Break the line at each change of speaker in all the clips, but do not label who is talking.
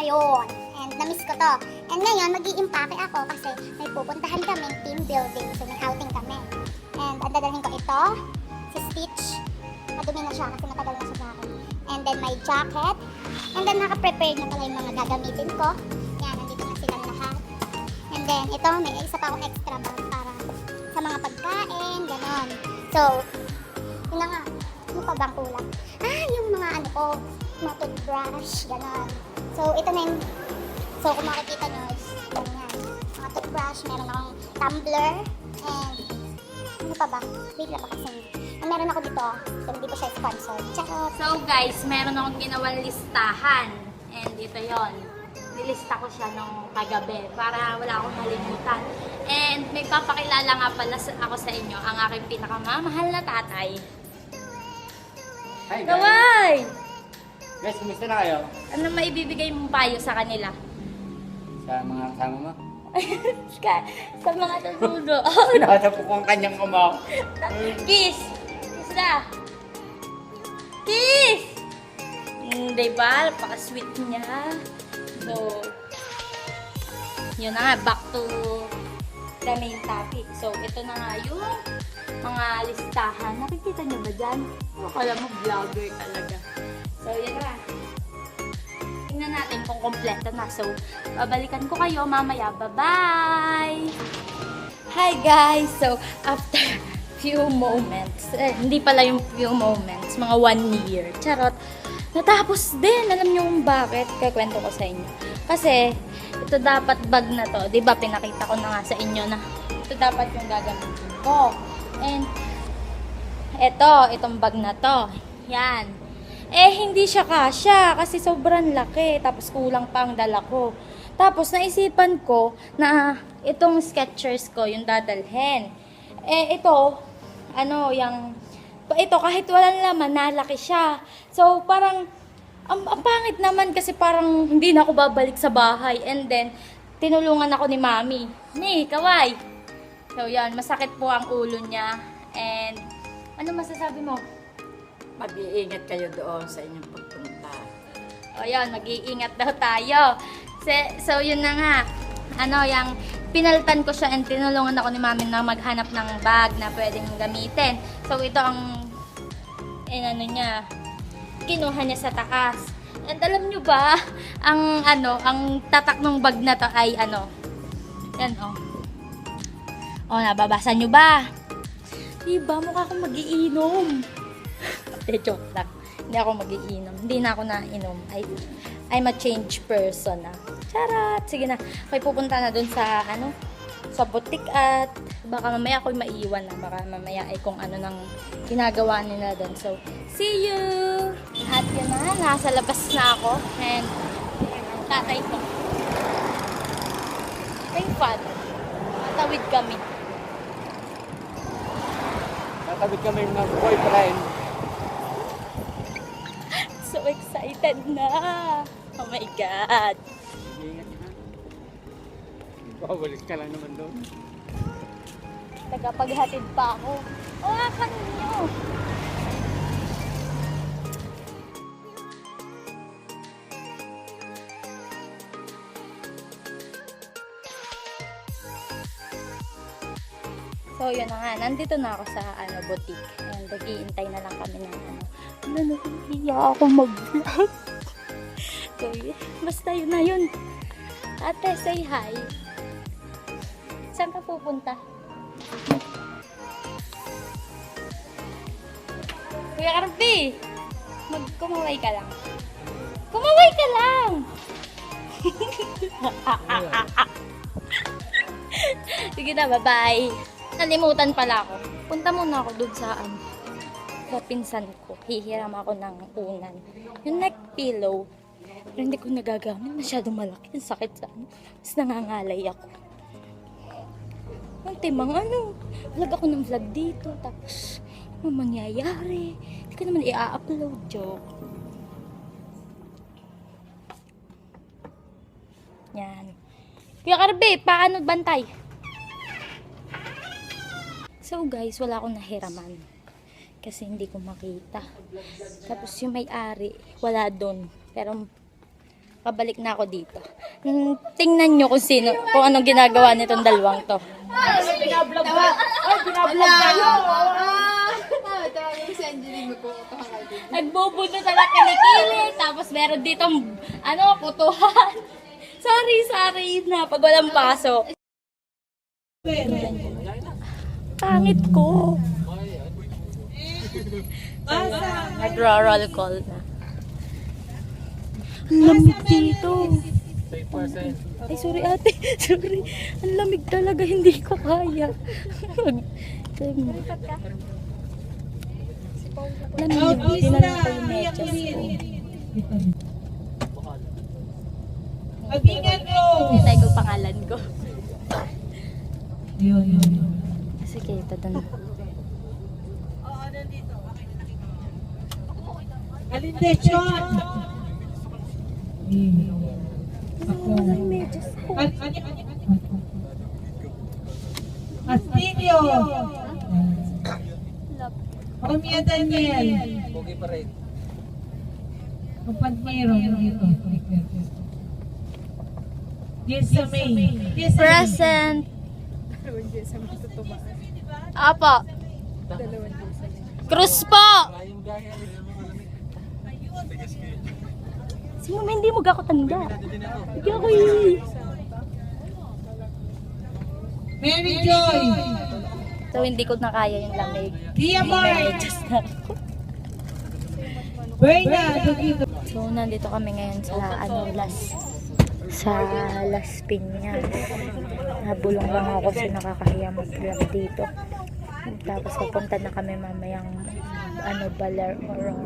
Ayun. And na-miss ko to. And ngayon, mag-i-impake ako kasi may pupuntahan kami team building. So, may outing kami. And ang dadalhin ko ito, si Stitch. Madumi na siya kasi matagal na siya sa akin. And then my jacket. And then naka-prepare na pala yung mga gagamitin ko. Yan, nandito na silang lahat. And then ito, may isa pa akong extra bag para sa mga pagkain, ganon. So, yun na nga. Ano pa bang kulang? Yung mga ano ko, mga toothbrush, ganon. So, ito na yung, so kung makikita nyo, is ganyan. Mga toothbrush, meron akong tumbler, and ano pa ba? Wait lang ba kasi. Meron ako dito, so hindi po siya sponsored. Charot!
So guys, meron akong ginawang listahan. And ito yon. Nilista ko siya nung kagabi para wala akong malimutan. And may papakilala nga pala ako sa inyo, ang aking pinakamamahal na tatay.
Hi guys!
Kaway!
Guys, kumusta na kayo?
Ano maibibigay mong payo sa kanila?
Sa mga kasama mo?
Sa mga tutulo.
Natapo ko ang kanyang umak.
Kiss! Kiss na! Kiss! Diba? Napaka-sweet niya. So, yun na nga. Back to the main topic. So, ito na nga yung mga listahan. Nakikita nyo ba dyan? Akala mo vlogger talaga. So, yun na. Tingnan natin kung kompleto na. So, babalikan ko kayo mamaya. Bye-bye! Hi guys! So, after few moments, hindi pala yung few moments, mga 1 year. Charot! Natapos din! Alam niyo kung bakit? Kakwento ko sa inyo. Kasi, ito dapat bag na to. Diba, pinakita ko na nga sa inyo na ito dapat yung gagamitin ko. And, itong bag na to. Yan. Hindi siya kasya kasi sobrang laki. Tapos kulang pa ang dala ko. Tapos naisipan ko na itong Skechers ko yung dadalhin. Ito, ito kahit walang laman, nalaki siya. So parang, ang pangit naman kasi parang hindi na ako babalik sa bahay. And then, tinulungan ako ni Mami. Ni, kaway! So yan, masakit po ang ulo niya. And, ano masasabi mo?
Mag-iingat kayo doon sa inyong pagpunta.
O yan, mag-iingat daw tayo. So, yun na nga. Yung pinalitan ko siya and tinulungan ako ni Mami na maghanap ng bag na pwedeng gamitin. So, ito ang niya, kinuha niya sa taas. And alam nyo ba, ang tatak ng bag na to ay yan nababasa nyo ba? Diba, mukha akong mag-iinom. Joke lang. Hindi ako mag-iinom. Hindi na ako nainom. I'm a changed person na. Charot! Sige na. May pupunta na dun sa, sa butik at baka mamaya ako'y maiiwan na. Baka mamaya ay kung ano nang ginagawa nila dun. So, see you! At yun na, nasa labas na ako. And, ang tatay ko. Thank Father. Matawid kami.
Tatawid kami ng boyfriend.
So excited na! Oh my God!
Ingat ka. Babalik ka lang naman doon.
Tagapaghatid pa ako. Hawakan niyo! So yun na nga, nandito na ako sa boutique. And nag-iintay na lang kami ng nahihiya ako mag-vlog. So basta yun na yun. Ate, say hi. Saan ka pupunta? Kuya Carpi, kumaway ka lang. Kumaway ka lang! Sige na, bye-bye. Nalimutan pala ako. Punta muna ako dun sa pinsan ko. Hihiram ako ng unan. Yung neck pillow. Pero hindi ko nagagamit. Masyadong malaki. Ang sakit sa Mas nangangalay ako. Ang timang vlog ako ng vlog dito. Tapos, ano mangyayari? Hindi ko naman i-upload. Joke. Yan. Kuya Carbe, paano bantay? So guys, wala akong nahiraman. Kasi hindi ko makita. Tapos yung may-ari, wala doon. Pero pabalik na ako dito. Tingnan nyo kung anong ginagawa nitong dalawang to. Nagbubunot na kilikili, tapos meron ditong, kutuhan. Sorry, na pag walang pasok. Pangit ko. Nag-roll call na. Ang lamig dito. Ay, sorry ate. Sorry. Ang lamig talaga. Hindi ko kaya. Lamig. Hindi na lang kayo medyas ko.
Mag-ingat mo!
Hintay ko pangalan ko. Sige, ito doon.
Alindechon!
Ay, medyas ko.
Castillo! Omia Daniel!
Pogi pa rin.
Kapantero dito. Yesa May.
Present. Apo. Cruz po. Sino may hindi mo gako tanda? Hindi ako
Mary Joy!
So hindi ko na kaya yung lamig.
Tia
May
Mark!
medyas na ako.
Berna! Dugito.
So nandito kami ngayon sa Las Piñas. Nabulong lang ako kasi nakakahiya mag-vlog dito. Tapos papunta na kami mamayang Baler Oron.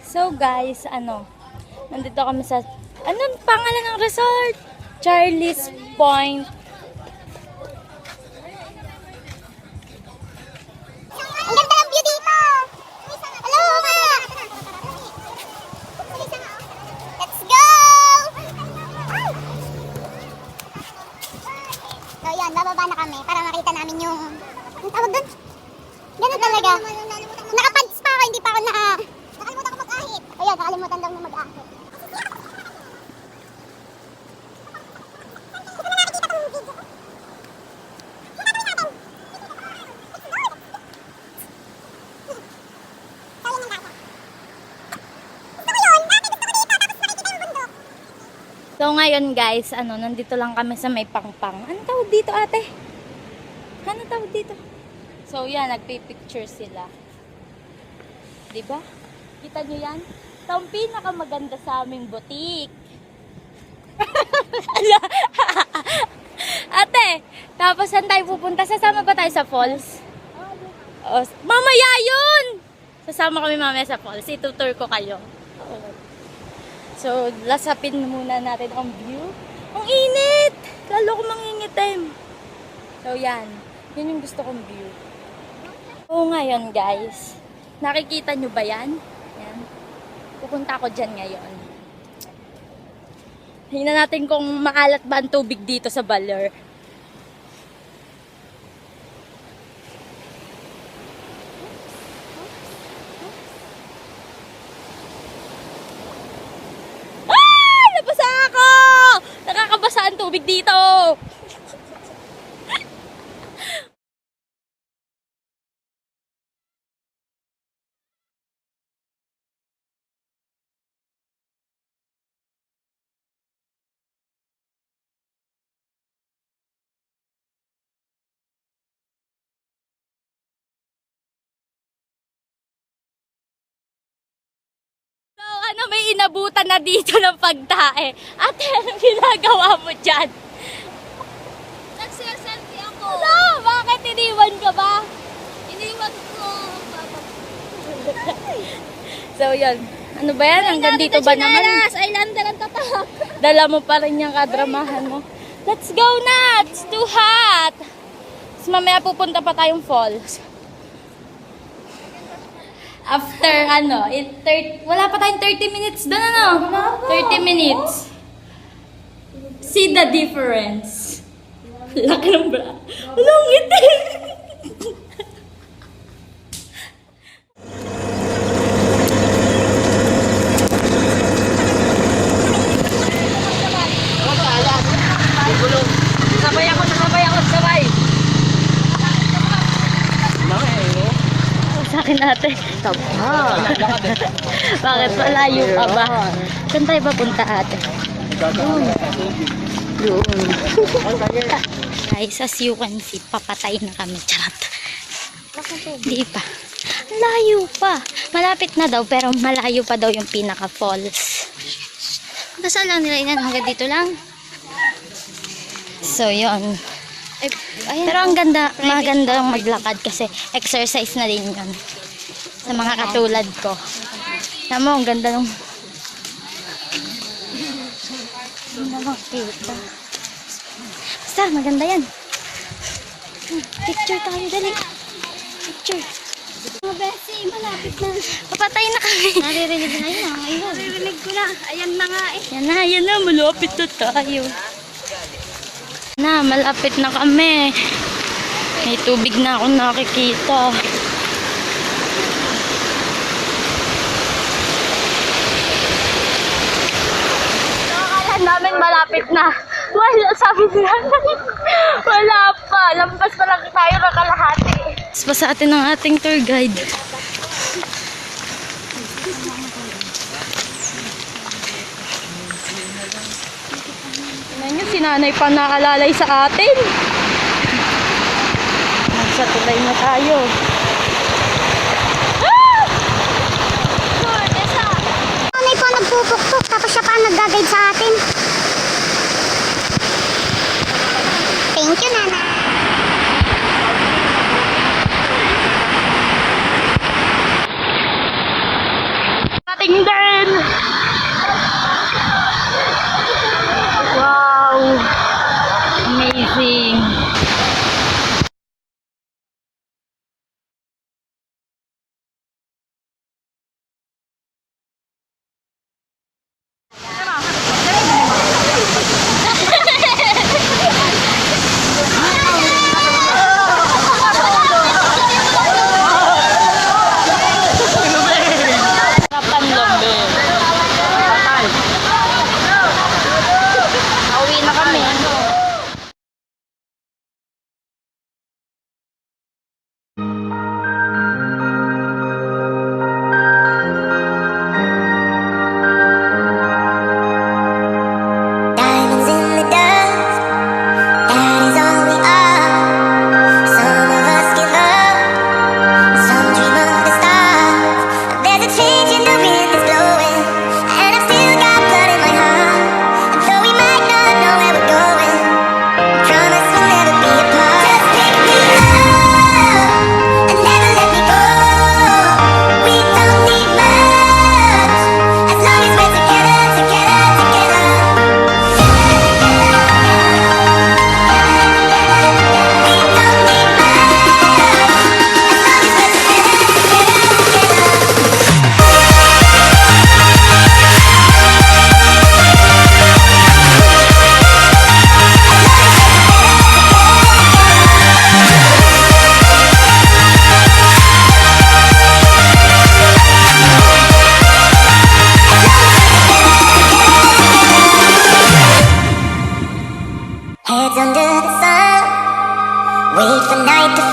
So guys, nandito kami sa, anong pangalan ng resort? Charlie's Point.
Ang ganda ng view dito! Hello ka! Let's go! So yan, bababa na kami para makita namin yung tawag doon. Ganun talaga. Nakapants pa ako, hindi pa ako nakalimutan ko mag-ahit. Ayan, nakalimutan daw na mag-ahit.
So ngayon guys, nandito lang kami sa may pangpang. Ano tawag dito ate? Ano tawag dito? So yan, nagpipicture sila. Diba? Kita nyo yan? Ito ang pinakamaganda sa aming boutique. Ate, tapos saan tayo pupunta? Sasama ba tayo sa falls? O, mamaya yun! Sasama kami mamaya sa falls. Itutour ko kayo. So, lasapin muna natin ang view. Ang init! Lalo ko mangingitim. So, yan. Yun yung gusto kong view. So, ngayon guys. Nakikita nyo ba yan? Yan. Pupunta ako dyan ngayon. Tingnan natin kung maalat ba ang tubig dito sa Baler. Nabasa ako! Nakakabasa ang tubig dito! na may inabutan na dito ng pagtae. Ate, anong ginagawa mo dyan?
Nagsiselfie ako.
Ano? Bakit iniwan ka ba?
Iniwan ko.
So, yun. Ano ba yan? Hanggang dito ba naman?
Islander ang tatak.
Dala mo pa rin yung kadramahan mo. Let's go na! It's too hot! Tapos mamaya pupunta pa tayong falls. After wala pa tayong 30 minutes doon ano? 30 minutes. See the difference. Laki ng bra. Walang ngiti. Sa akin ate. Bakit malayo pa ba? Saan tayo papunta ate? Doon. Guys, as you can see, papatay na kami. Charot. Hindi pa. Layo pa. Malapit na daw, pero malayo pa daw yung pinaka-falls. Basta lang nila inan, hanggang dito lang. So, yun. Pero ang ganda, maganda ang maglakad kasi exercise na din yun. Sa mga katulad ko. Alam mo, ang ganda nung... Hindi na makita. Basta, maganda yan. Picture tayo, dali. Picture.
Mga besi, malapit na.
Papatay na kami.
Naririnig na yun. Naririnig ko na. Ayan na nga eh.
Yan na, malapit na tayo. Na, malapit na kami. May tubig na akong nakikita. Akala namin malapit na. Wala, sabi nila. Wala pa. Lampas pa lang tayo ng kalahati. Mas pa sa atin ang ating tour guide. Tingnan nyo, si nanay pa naalalay sa atin. Nasa tulay na tayo.
Nanay po nagpupukpok, tapos siya pa ang nag-guide sa atin. Thank you, Nana.
Ating din! Wow! Amazing! Kapan lambe. Pauwi na kami.
Diamonds in the dust, that is all we are. Some of us give up, some dream of the stars. There's a change in the wind that's blowing, and I've still got blood in my heart. And though we might not know where we're going, promise we'll never be apart. Just pick me up and never let me go. We don't need much as long as we're together, together, together. Heads under the sun, wait for night to